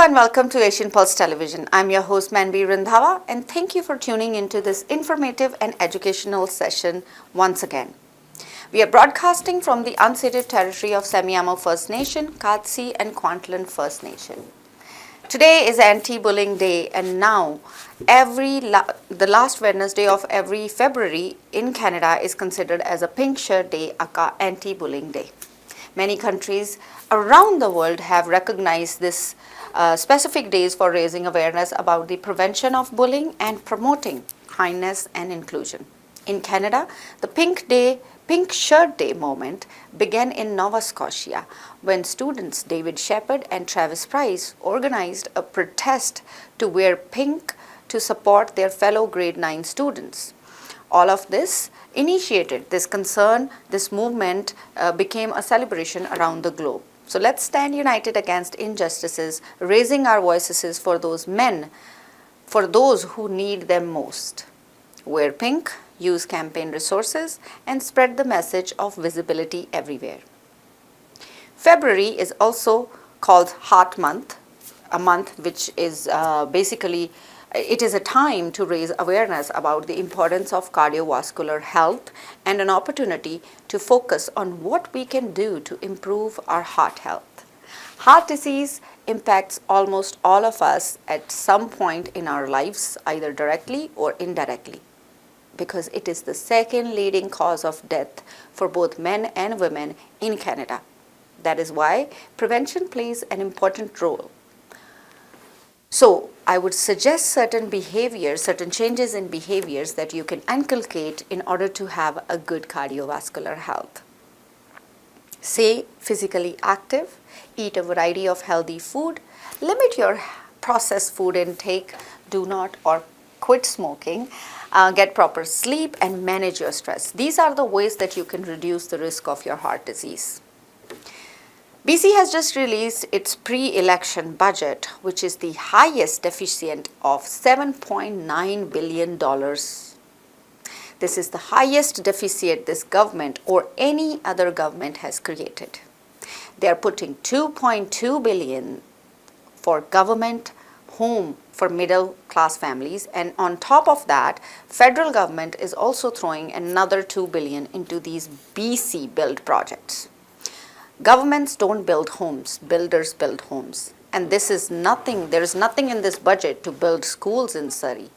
and welcome to Asian Pulse Television. I'm your host Manvi Randhawa, and thank you for tuning into this informative and educational session once again. We are broadcasting from the unceded territory of Semiahmoo First Nation, Katsi and Kwantlen First Nation. Today is Anti-Bullying Day, and now the last Wednesday of every February in Canada is considered as a Pink Shirt Day, aka Anti-Bullying Day. Many countries around the world have recognized this specific days for raising awareness about the prevention of bullying and promoting kindness and inclusion. In Canada, the Pink Shirt Day movement began in Nova Scotia when students David Shepard and Travis Price organized a protest to wear pink to support their fellow grade 9 students. All of this initiated this concern. This movement became a celebration around the globe. So let's stand united against injustices, raising our voices for those men, for those who need them most. Wear pink, use campaign resources, and spread the message of visibility everywhere. February is also called Heart Month, a month which is it is a time to raise awareness about the importance of cardiovascular health and an opportunity to focus on what we can do to improve our heart health. Heart disease impacts almost all of us at some point in our lives, either directly or indirectly, because it is the second leading cause of death for both men and women in Canada. That is why prevention plays an important role. So I would suggest certain changes in behaviors that you can inculcate in order to have a good cardiovascular health. Stay physically active, eat a variety of healthy food, limit your processed food intake, do not or quit smoking, get proper sleep, and manage your stress. These are the ways that you can reduce the risk of your heart disease. BC has just released its pre-election budget, which is the highest deficit of $7.9 billion. This is the highest deficit this government or any other government has created. They are putting $2.2 billion for government home for middle class families, and on top of that, federal government is also throwing another $2 billion into these BC build projects. Governments don't build homes, builders build homes. And there is nothing in this budget to build schools in Surrey.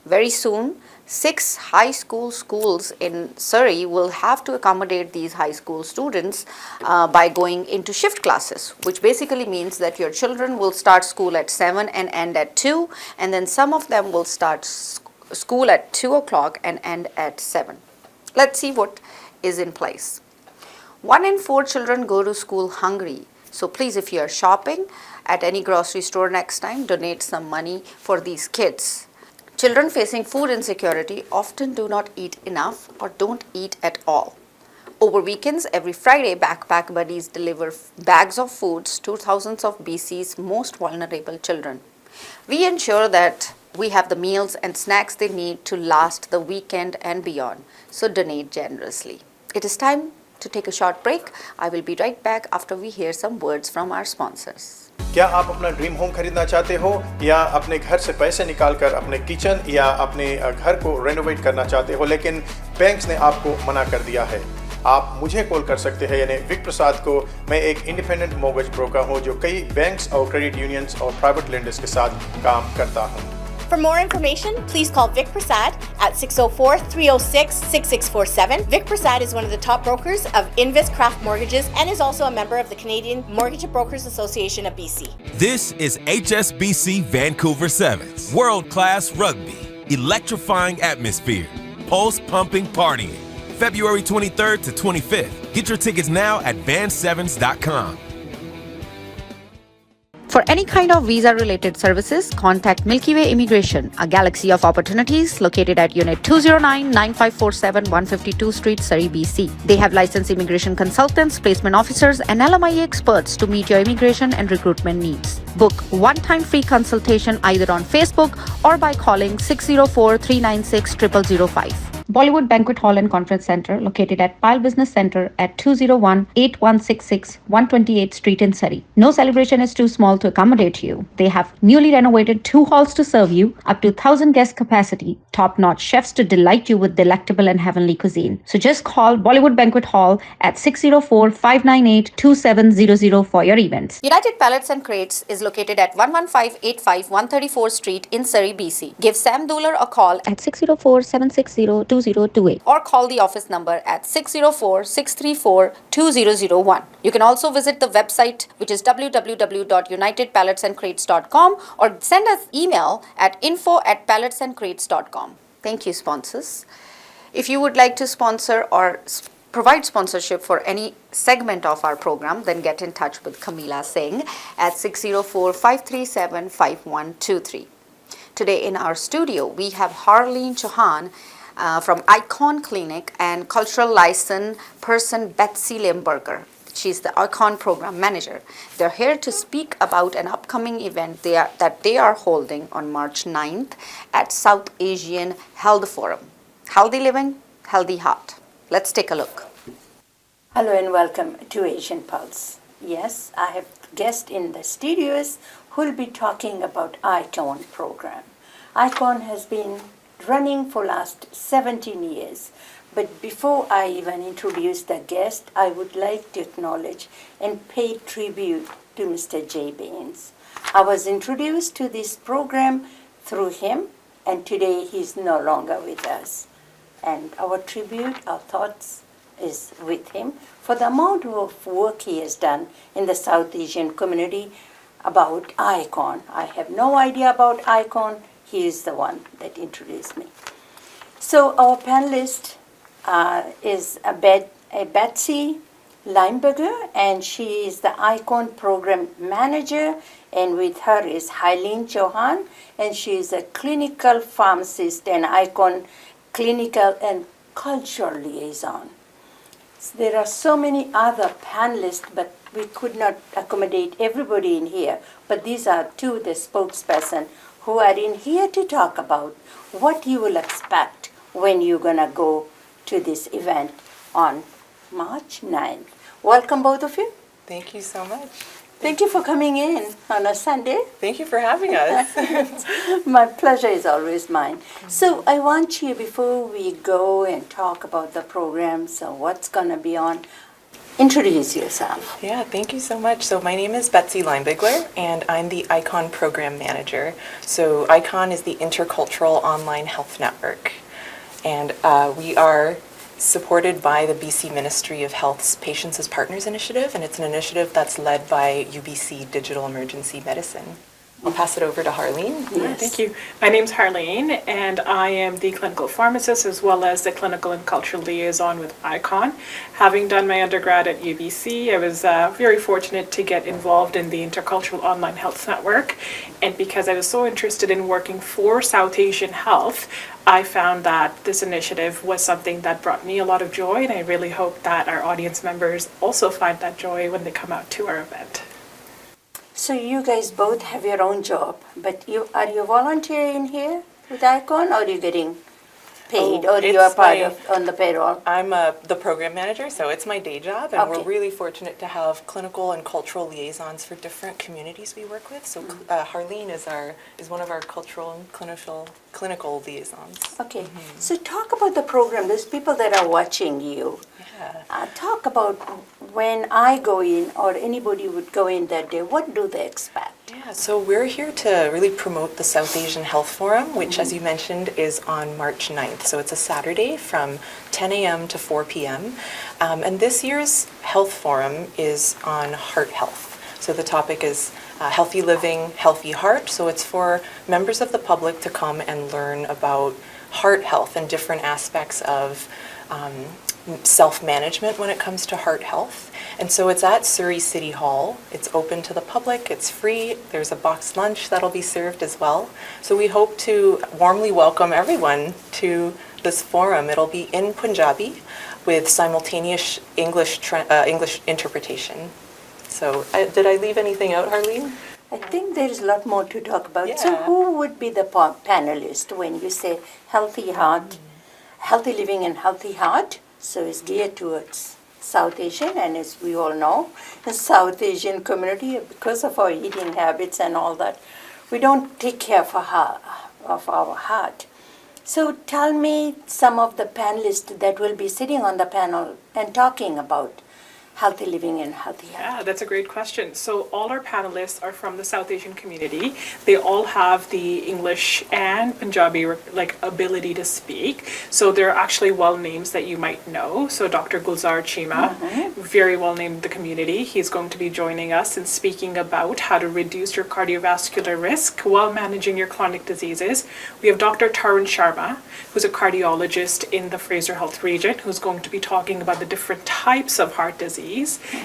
Very soon, 6 high school schools in Surrey will have to accommodate these high school students by going into shift classes, which basically means that your children will start school at 7 and end at 2, and then some of them will start school at 2 o'clock and end at 7. Let's see what is in place. 1 in 4 children go to school hungry. So please, if you are shopping at any grocery store next time, donate some money for these kids. Children facing food insecurity often do not eat enough or don't eat at all. Over weekends, every Friday, Backpack Buddies deliver bags of foods to thousands of BC's most vulnerable children. We ensure that we have the meals and snacks they need to last the weekend and beyond. So donate generously. It is time to take a short break. I will be right back after we hear some words from our sponsors. क्या आप अपना dream home खरीदना चाहते हो या अपने घर से पैसे निकालकर अपने किचन या अपने घर को रेनोवेट करना चाहते हो, लेकिन बैंक्स ने आपको मना कर दिया है? आप मुझे कॉल कर सकते हैं, यानी विक प्रसाद को। मैं एक इंडिपेंडेंट मॉर्गेज ब्रोकर हूं जो कई बैंक्स और क्रेडिट यूनियंस और प्राइवेट लेंडर्स के साथ काम करता हूं। For more information, please call Vic Prasad at 604-306-6647. Vic Prasad is one of the top brokers of Invis Craft Mortgages and is also a member of the Canadian Mortgage Brokers Association of BC. This is HSBC Vancouver 7s. World-class rugby, electrifying atmosphere, pulse-pumping partying. February 23rd to 25th. Get your tickets now at van7s.com. For any kind of visa-related services, contact Milky Way Immigration, a galaxy of opportunities located at Unit 209-9547 152 Street, Surrey, BC. They have licensed immigration consultants, placement officers, and LMIA experts to meet your immigration and recruitment needs. Book one-time free consultation either on Facebook or by calling 604-396-0005. Bollywood Banquet Hall and Conference Center, located at Pile Business Center at 201-8166 128th Street in Surrey. No celebration is too small to accommodate you. They have newly renovated 2 halls to serve you, up to 1,000 guest capacity, top-notch chefs to delight you with delectable and heavenly cuisine. So just call Bollywood Banquet Hall at 604-598-2700 for your events. United Pallets and Crates is located at 11585 134th Street in Surrey, BC. Give Sam Dooler a call at 604-760-2028 or call the office number at 604-634-2001. You can also visit the website, which is www.unitedpalletsandcrates.com, or send us email at info@palletsandcrates.com. Thank you, sponsors. If you would like to sponsor or provide sponsorship for any segment of our program, then get in touch with Kamila Singh at 604-537-5123. Today in our studio, we have Harleen Chauhan from Icon Clinic and cultural license person Betsy Limburger. She's the Icon program manager. They're here to speak about an upcoming event that they are holding on March 9th at South Asian Health Forum. Healthy living, healthy heart. Let's take a look. Hello and welcome to Asian Pulse. Yes, I have guests in the studios who will be talking about Icon program. Icon has been running for last 17 years. But before I even introduce the guest, I would like to acknowledge and pay tribute to Mr. J. Baines. I was introduced to this program through him, and today he's no longer with us. And our tribute, our thoughts is with him for the amount of work he has done in the South Asian community about Icon. I have no idea about Icon. He is the one that introduced me. So our panelist is a Betsy Limburger, and she is the Icon program manager, and with her is Harleen Chauhan, and she is a clinical pharmacist and Icon clinical and cultural liaison. So there are so many other panelists, but we could not accommodate everybody in here, but these are two the spokesperson who are in here to talk about what you will expect when you're going to go to this event on March 9th. Welcome, both of you. Thank you so much. Thank you for coming in on a Sunday. Thank you for having us. My pleasure is always mine. So I want you, before we go and talk about the program, so what's going to be on, introduce yourself. Yeah, thank you so much. So my name is Betsy Limburger, and I'm the Icon program manager. So Icon is the Intercultural Online Health Network, and we are supported by the BC Ministry of Health's Patients as Partners initiative, and it's an initiative that's led by UBC Digital Emergency Medicine. I'll pass it over to Harleen. Yes. Thank you. My name's Harleen, and I am the clinical pharmacist as well as the clinical and cultural liaison with Icon. Having done my undergrad at UBC, I was very fortunate to get involved in the Intercultural Online Health Network, and because I was so interested in working for South Asian Health, I found that this initiative was something that brought me a lot of joy, and I really hope that our audience members also find that joy when they come out to our event. So you guys both have your own job, but are you volunteering here with Icon, or are you getting paid, or you are part of on the payroll? I'm the program manager, so it's my day job, and we're Okay. really fortunate to have clinical and cultural liaisons for different communities we work with. So Harleen is one of our cultural and clinical liaisons. Okay, so talk about the program. There's people that are watching you. Yeah. Talk about when I go in, or anybody would go in that day, what do they expect? Yeah, so we're here to really promote the South Asian Health Forum, which, as you mentioned, is on March 9th. So it's a Saturday from 10 a.m. to 4 p.m. And this year's Health Forum is on heart health. So the topic is healthy living, healthy heart. So it's for members of the public to come and learn about heart health and different aspects of self-management when it comes to heart health. And so it's at Surrey City Hall. It's open to the public, it's free. There's a boxed lunch that'll be served as well. So we hope to warmly welcome everyone to this forum. It'll be in Punjabi with simultaneous English interpretation. So did I leave anything out, Harleen? I think there's a lot more to talk about. So Yeah. who would be the panelist when you say healthy heart? Healthy Living and Healthy Heart. So it's geared towards South Asian, and as we all know, the South Asian community, because of our eating habits and all that, we don't take care of our heart. So tell me some of the panelists that will be sitting on the panel and talking about healthy living and healthy health. Yeah, that's a great question. So all our panelists are from the South Asian community. They all have the English and Punjabi ability to speak. So they're actually well names that you might know. So Dr. Gulzar Chima, very well named in the community. He's going to be joining us and speaking about how to reduce your cardiovascular risk while managing your chronic diseases. We have Dr. Tarun Sharma, who's a cardiologist in the Fraser Health region, who's going to be talking about the different types of heart disease.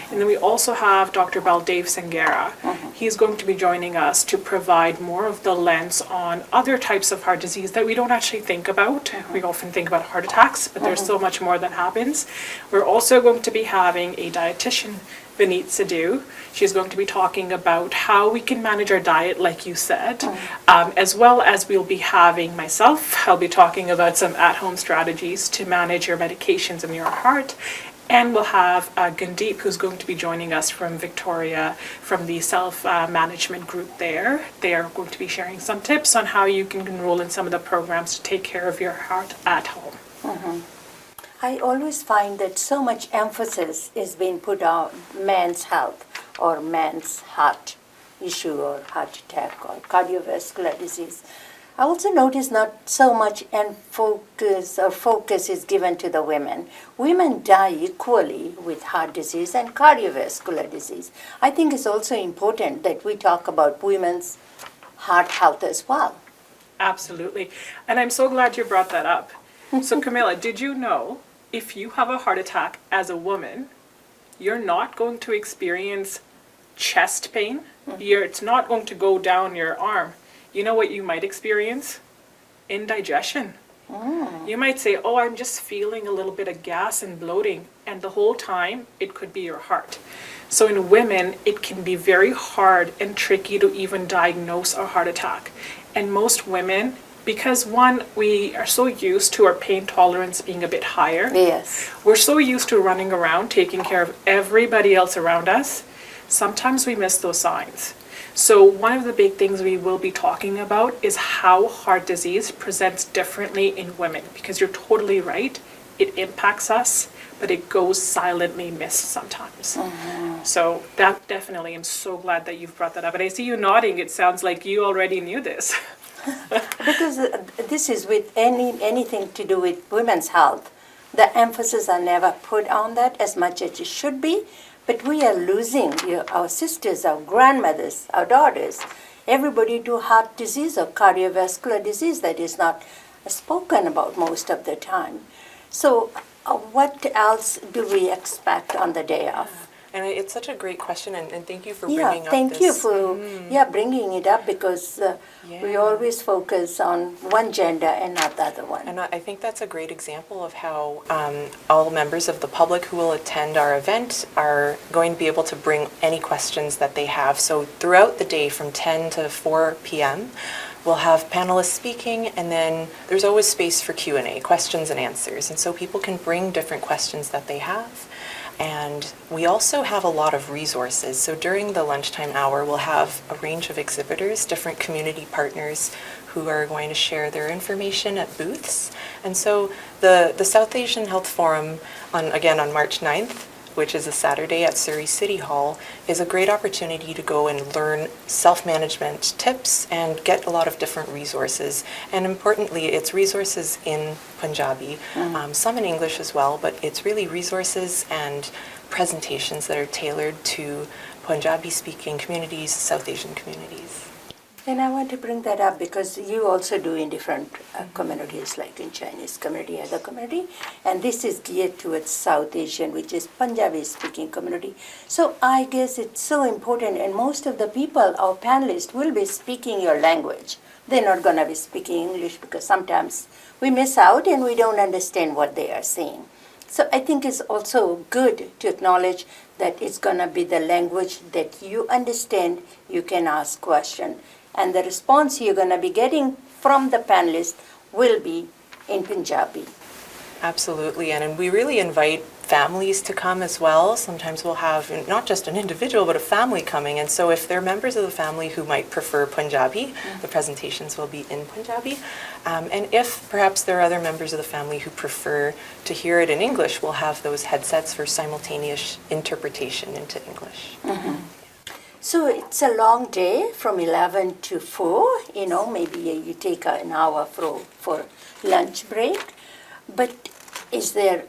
And then we also have Dr. Baldev Sangera. He's going to be joining us to provide more of the lens on other types of heart disease that we don't actually think about. We often think about heart attacks, but there's so much more that happens. We're also going to be having a dietitian, Vineet Sidhu. She's going to be talking about how we can manage our diet, like you said, as well as we'll be having myself. I'll be talking about some at-home strategies to manage your medications in your heart. And we'll have Gundeep, who's going to be joining us from Victoria, from the self-management group there. They are going to be sharing some tips on how you can enroll in some of the programs to take care of your heart at home. I always find that so much emphasis is being put on man's health or man's heart issue or heart attack or cardiovascular disease. I also notice not so much focus is given to the women. Women die equally with heart disease and cardiovascular disease. I think it's also important that we talk about women's heart health as well. Absolutely. And I'm so glad you brought that up. So Camilla, did you know if you have a heart attack as a woman, you're not going to experience chest pain? It's not going to go down your arm. You know what you might experience? Indigestion. You might say, oh, I'm just feeling a little bit of gas and bloating. And the whole time, it could be your heart. So in women, it can be very hard and tricky to even diagnose a heart attack. And most women, because one, we are so used to our pain tolerance being a bit higher. Yes. We're so used to running around, taking care of everybody else around us. Sometimes we miss those signs. So one of the big things we will be talking about is how heart disease presents differently in women, because you're totally right, it impacts us, but it goes silently missed sometimes. So that definitely, I'm so glad that you've brought that up. And I see you nodding, it sounds like you already knew this. Because this is with anything to do with women's health. The emphasis are never put on that as much as it should be. But we are losing our sisters, our grandmothers, our daughters, everybody to heart disease or cardiovascular disease that is not spoken about most of the time. So what else do we expect on the day of? And it's such a great question, and thank you for bringing up this. Thank you for bringing it up, because we always focus on one gender and not the other one. And I think that's a great example of how all members of the public who will attend our event are going to be able to bring any questions that they have. So throughout the day from 10 to 4 p.m., we'll have panelists speaking, and then there's always space for Q&A, questions and answers. And so people can bring different questions that they have. And we also have a lot of resources. So during the lunchtime hour, we'll have a range of exhibitors, different community partners who are going to share their information at booths. And so the South Asian Health Forum, on March 9th, which is a Saturday at Surrey City Hall, is a great opportunity to go and learn self-management tips and get a lot of different resources. And importantly, it's resources in Punjabi, some in English as well, but it's really resources and presentations that are tailored to Punjabi-speaking communities, South Asian communities. And I want to bring that up because you also do in different communities, like in Chinese community, other community, and this is geared towards South Asian, which is Punjabi-speaking community. So I guess it's so important, and most of the people, our panelists, will be speaking your language. They're not going to be speaking English because sometimes we miss out and we don't understand what they are saying. So I think it's also good to acknowledge that it's going to be the language that you understand, you can ask questions. And the response you're going to be getting from the panelists will be in Punjabi. Absolutely, and we really invite families to come as well. Sometimes we'll have not just an individual, but a family coming. And so if there are members of the family who might prefer Punjabi, the presentations will be in Punjabi. And if perhaps there are other members of the family who prefer to hear it in English, we'll have those headsets for simultaneous interpretation into English. So it's a long day from 11 to 4, maybe you take an hour for lunch break. But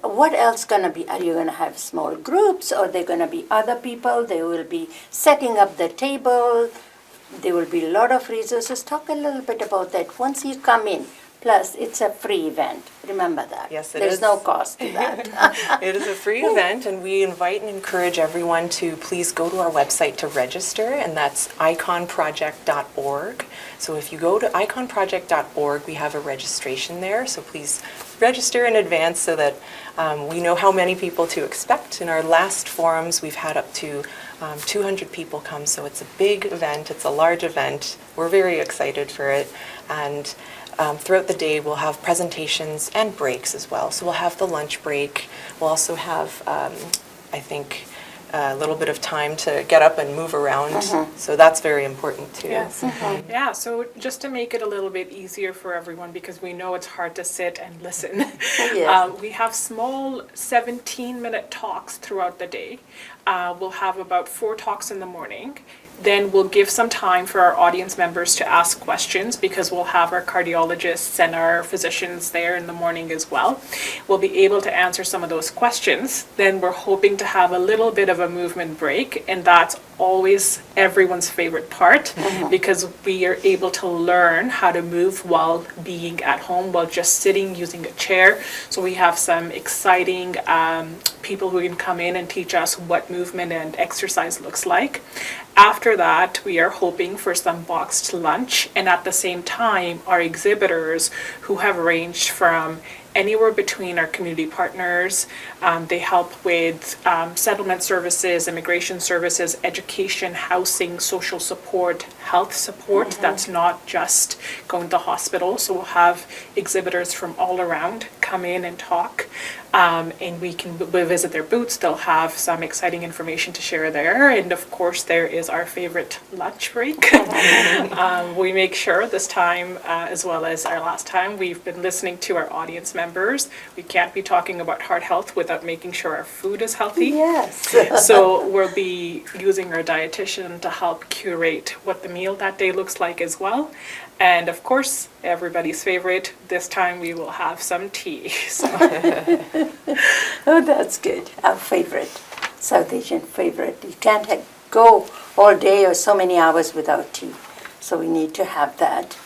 what else going to be? Are you going to have small groups, or there going to be other people? They will be setting up the table. There will be a lot of resources. Talk a little bit about that once you come in. Plus, it's a free event. Remember that. Yes, it There's is. no cost to that. It is a free event, and we invite and encourage everyone to please go to our website to register, and that's iconproject.org. So if you go to iconproject.org, we have a registration there, so please register in advance so that we know how many people to expect. In our last forums, we've had up to 200 people come, so it's a big event, it's a large event. We're very excited for it, and throughout the day, we'll have presentations and breaks as well. So we'll have the lunch break. We'll also have, I think, a little bit of time to get up and move around. So that's very important too. Yes. Yeah, so just to make it a little bit easier for everyone, because we know it's hard to sit and listen, Yes. we have small 17-minute talks throughout the day. We'll have about 4 talks in the morning. Then we'll give some time for our audience members to ask questions, because we'll have our cardiologists and our physicians there in the morning as well. We'll be able to answer some of those questions. Then we're hoping to have a little bit of a movement break, and that's always everyone's favorite part, because we are able to learn how to move while being at home, while just sitting using a chair. So we have some exciting people who can come in and teach us what movement and exercise looks like. After that, we are hoping for some boxed lunch, and at the same time, our exhibitors, who have ranged from anywhere between our community partners. They help with settlement services, immigration services, education, housing, social support, health support. That's not just going to the hospital. So we'll have exhibitors from all around come in and talk. And we'll visit their booths. They'll have some exciting information to share there. And of course, there is our favorite lunch break. We make sure this time, as well as our last time, we've been listening to our audience members. We can't be talking about heart health without making sure our food is healthy. Yes. So we'll be using our dietitian to help curate what the meal that day looks like as well. And of course, everybody's favorite, this time we will have some tea. So. Oh, that's good. Our favorite, South Asian favorite. You can't go all day or so many hours without tea. So we need to have that.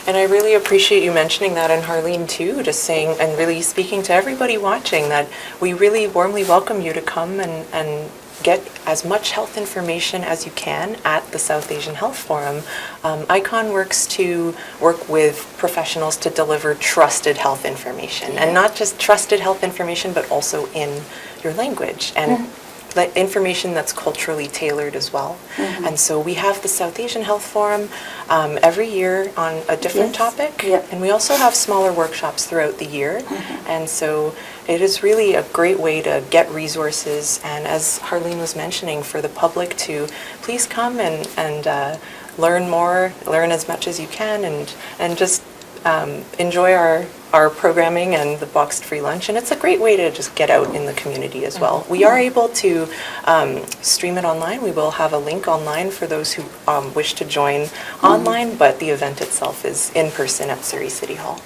And I really appreciate you mentioning that, and Harleen too, just saying and really speaking to everybody watching that we really warmly welcome you to come and get as much health information as you can at the South Asian Health Forum. ICON works to work with professionals to deliver trusted health information, and not just trusted health information, but also in your language, and the information that's culturally tailored as well. And so we have the South Asian Health Forum every year on a different topic, and we also have smaller workshops throughout the year. And so it is really a great way to get resources, and as Harleen was mentioning, for the public to please come and learn more, learn as much as you can, and just enjoy our programming and the boxed free lunch. And it's a great way to just get out in the community as well. We are able to stream it online. We will have a link online for those who wish to join online, but the event itself is in person at Surrey City Hall.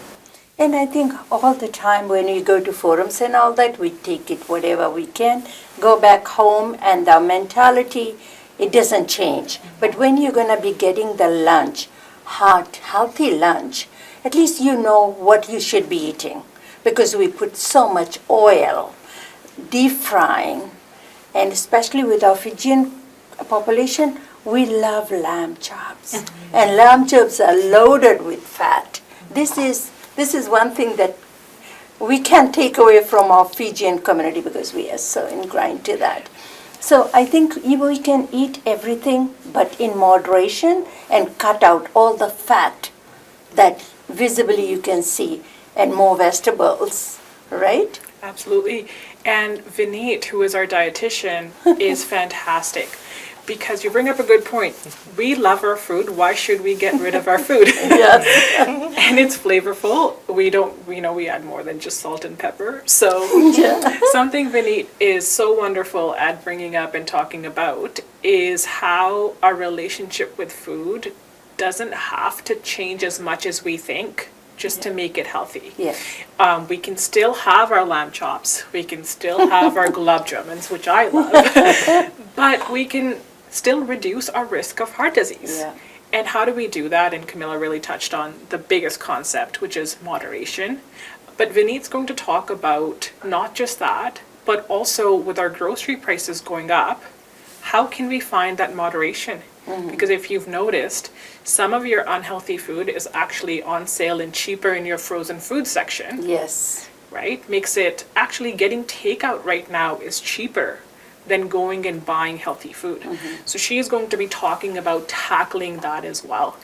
And I think all the time when we go to forums and all that, we take it whatever we can, go back home, and our mentality, it doesn't change. But when you're going to be getting the lunch, healthy lunch, at least you know what you should be eating, because we put so much oil, deep frying, and especially with our Fijian population, we love lamb chops. And lamb chops are loaded with fat. This is one thing that we can't take away from our Fijian community, because we are so ingrained to that. So I think we can eat everything, but in moderation, and cut out all the fat that visibly you can see, and more vegetables, right? Absolutely. And Vineet, who is our dietitian, is fantastic because you bring up a good point. We love our food. Why should we get rid of our food? Yes. And it's flavorful. We add more than just salt and pepper. So something Vineet is so wonderful at bringing up and talking about is how our relationship with food doesn't have to change as much as we think just to make it healthy. Yes. We can still have our lamb chops. We can still have our gulab jamuns, which I love. But we can still reduce our risk of heart disease. Yeah. And how do we do that? And Camilla really touched on the biggest concept, which is moderation. But Vineet's going to talk about not just that, but also with our grocery prices going up, how can we find that moderation? Because if you've noticed, some of your unhealthy food is actually on sale and cheaper in your frozen food section, Yes. right? Makes it actually getting takeout right now is cheaper than going and buying healthy food. So she is going to be talking about tackling that as well.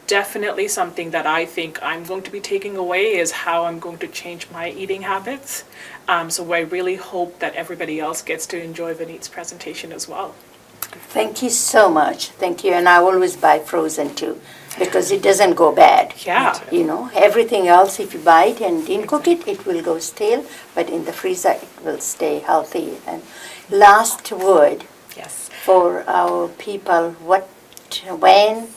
Definitely something that I think I'm going to be taking away is how I'm going to change my eating habits. So I really hope that everybody else gets to enjoy Vineet's presentation as well. Thank you so much. Thank you. And I always buy frozen too, because it doesn't go bad. Yeah. You know, everything else, if you buy it and didn't cook it, it will go stale, but in the freezer, it will stay healthy. And last word Yes. for our people, when?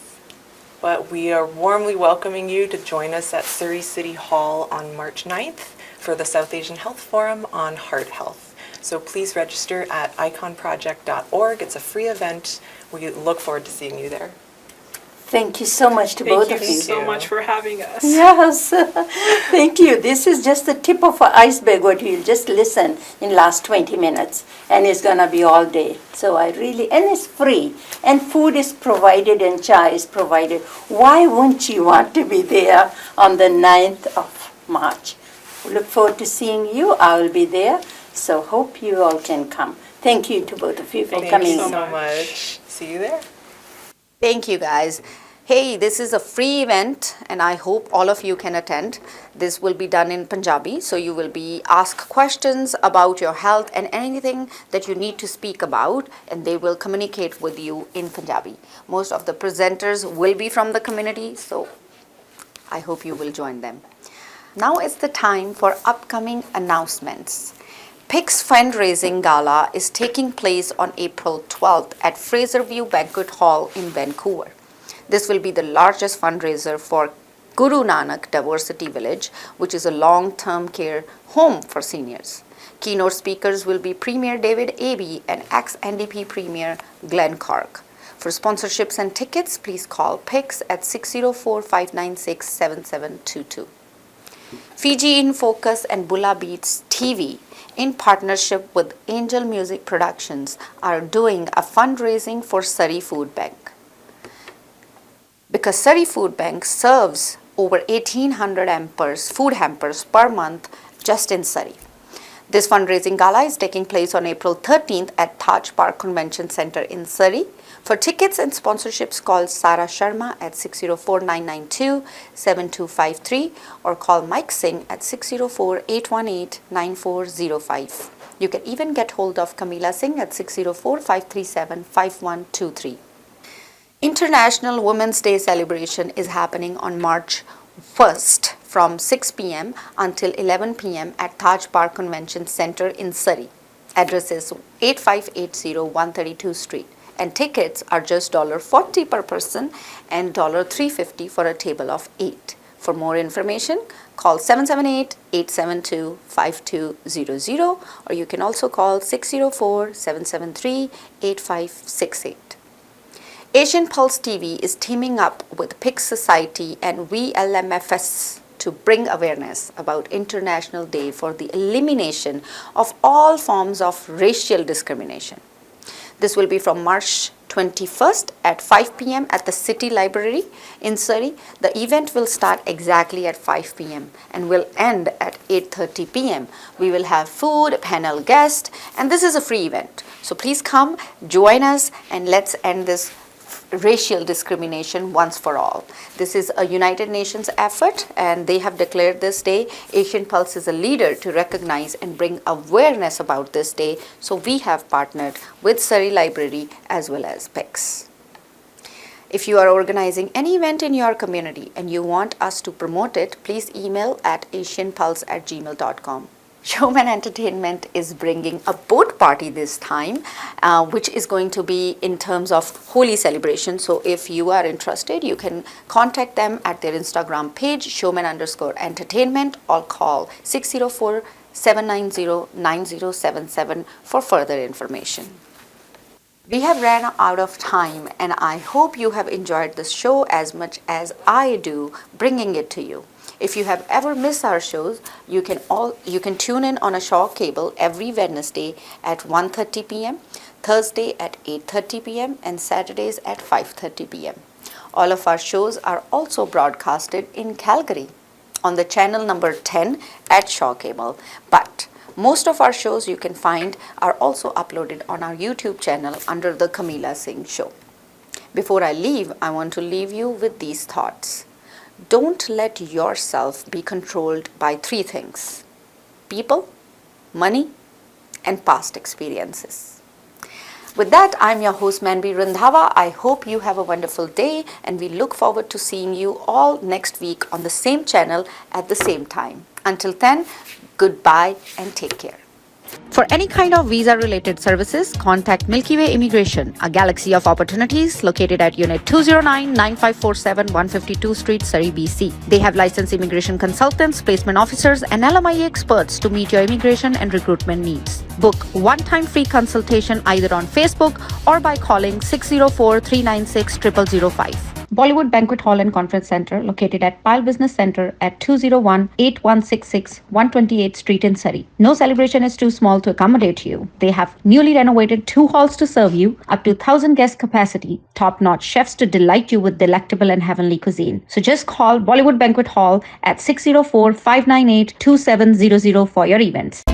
But we are warmly welcoming you to join us at Surrey City Hall on March 9th for the South Asian Health Forum on Heart Health. So please register at iconproject.org. It's a free event. We look forward to seeing you there. Thank you so much to both Thank of you you. so much for having us. Yes, thank you. This is just the tip of an iceberg, what you'll just listen in last 20 minutes, and it's gonna be all day. So and it's free, and food is provided and chai is provided. Why wouldn't you want to be there on the 9th of March? We look forward to seeing you. I will be there, so hope you all can come. Thank you to both of you for Thank you coming. Thank you so so much. See you there. Thank you, guys. Hey, this is a free event and I hope all of you can attend. This will be done in Punjabi, so you will be asked questions about your health and anything that you need to speak about, and they will communicate with you in Punjabi. Most of the presenters will be from the community, so I hope you will join them. Now is the time for upcoming announcements. PIC's fundraising gala is taking place on April 12th at Fraserview Banquet Hall in Vancouver. This will be the largest fundraiser for Guru Nanak Diversity Village, which is a long-term care home for seniors. Keynote speakers will be Premier David Abbey and ex-NDP Premier Glenn Clark. For sponsorships and tickets, please call PICS at 604-596-7722. Fiji in Focus and Bulla Beats TV, in partnership with Angel Music Productions, are doing a fundraising for Surrey Food Bank. Because Surrey Food Bank serves over 1,800 food hampers per month just in Surrey. This fundraising gala is taking place on April 13th at Taj Park Convention Centre in Surrey. For tickets and sponsorships, call Sarah Sharma at 604-992-7253 or call Mike Singh at 604-818-9405. You can even get hold of Camila Singh at 604-537-5123. International Women's Day celebration is happening on March 1st from 6 p.m. until 11 p.m. at Taj Park Convention Centre in Surrey. Address is 8580 132 Street. And tickets are just $40 per person and $350 for a table of 8. For more information, call 778-872-5200 or you can also call 604-773-8568. Asian Pulse TV is teaming up with PIC Society and VLMFS to bring awareness about International Day for the elimination of all forms of racial discrimination. This will be from March 21st at 5 p.m. at the City Library in Surrey. The event will start exactly at 5 p.m. and will end at 8:30 p.m. We will have food, panel guests, and this is a free event. So please come, join us, and let's end this racial discrimination once for all. This is a United Nations effort, and they have declared this day. Asian Pulse is a leader to recognize and bring awareness about this day, so we have partnered with Surrey Library as well as PICS. If you are organizing any event in your community and you want us to promote it, please email at asianpulse@gmail.com. Showman Entertainment is bringing a boat party this time, which is going to be in terms of Holi celebration. So if you are interested, you can contact them at their Instagram page, showman_entertainment, or call 604-790-9077 for further information. We have ran out of time, and I hope you have enjoyed this show as much as I do bringing it to you. If you have ever missed our shows, you can tune in on a Shaw cable every Wednesday at 1:30 p.m., Thursday at 8:30 p.m., and Saturdays at 5:30 p.m. All of our shows are also broadcasted in Calgary on the channel number 10 at Shaw Cable. But most of our shows you can find are also uploaded on our YouTube channel under the Kamila Singh Show. Before I leave, I want to leave you with these thoughts. Don't let yourself be controlled by three things: people, money, and past experiences. With that, I'm your host Manvi Randhawa. I hope you have a wonderful day, and we look forward to seeing you all next week on the same channel at the same time. Until then, goodbye and take care. For any kind of visa-related services, contact Milky Way Immigration, a galaxy of opportunities located at Unit 209-9547 152 Street, Surrey, BC. They have licensed immigration consultants, placement officers, and LMIE experts to meet your immigration and recruitment needs. Book one-time free consultation either on Facebook or by calling 604-396-0005. Bollywood Banquet Hall and Conference Center, located at Pile Business Center at 201-8166 128th Street in Surrey. No celebration is too small to accommodate you. They have newly renovated 2 halls to serve you, up to 1,000 guest capacity, top-notch chefs to delight you with delectable and heavenly cuisine. So just call Bollywood Banquet Hall at 604-598-2700 for your events.